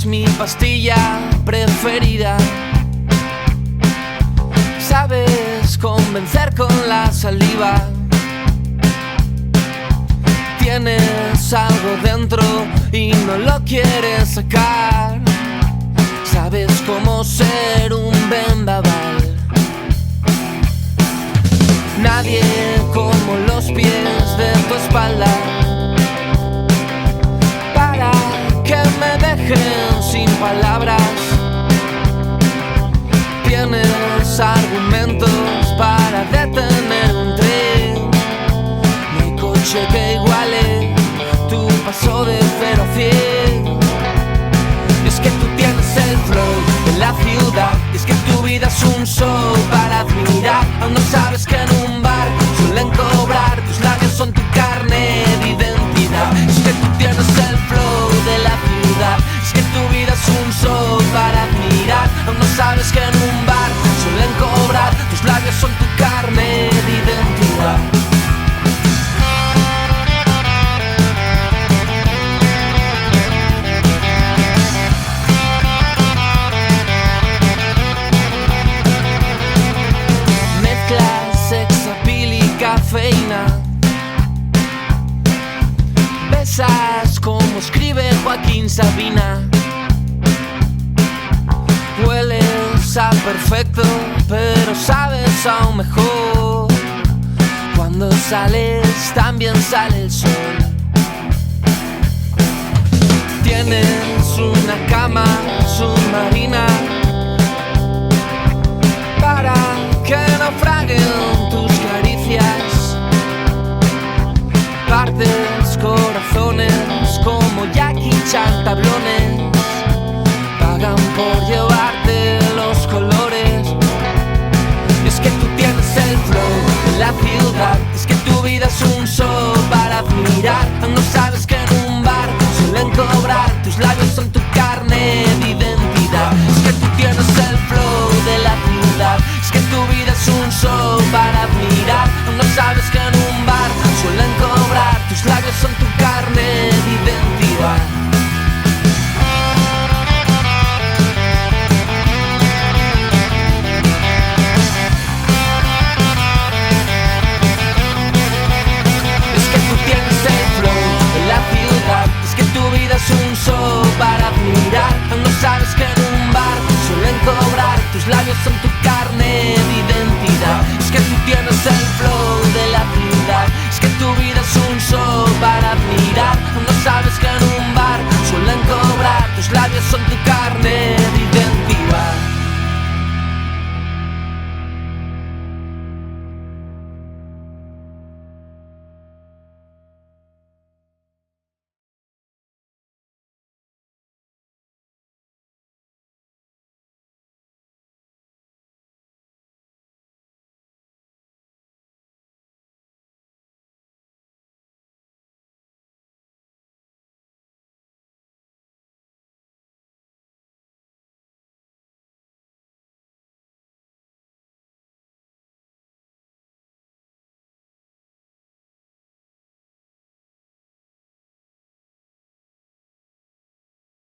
es mi pastilla preferida. Sabes convencer con la saliva. Tienes algo dentro y no lo quieres sacar. Sabes cómo ser un vendaval. Nadie como los pies de tu espalda para que me dejen sin palabras. Tienes argumentos para detener un tren. No hay coche que iguale tu paso de 0 a 100. Y es que tú tienes el flow de la ciudad. Y es que tu vida es un show para admirar. Aún no sabes que en un bar suelen cobrar. Tus labios son tu carne de identidad. Es que tú tienes el flow de la ciudad. Es que tu vida es un show para admirar. Aún no sabes que en un bar suelen cobrar. Tus labios son tu carne de identidad. Cafeína. Besas como escribe Joaquín Sabina. Hueles a perfecto, pero sabes aún mejor. Cuando sales también sale el sol. Tienes una cama submarina para que naufraguen tus caricias. Partes corazones como Jackie Chan tablones. Pagan por llevarte los colores. Y es que tú tienes el flow de la ciudad. Es que tu vida es un show para admirar. No sabes que en un bar suelen cobrar. Tus labios son tu carne de identidad. Es que tú tienes el flow de la ciudad. Es que tu vida es un show para admirar. No sabes que en un bar suelen cobrar. Tus labios son tu carne de identidad. Es que tú tienes el flow de la ciudad. Es que tu vida es un show para admirar. No sabes que en un bar suelen cobrar. Tus labios son tu carne de identidad.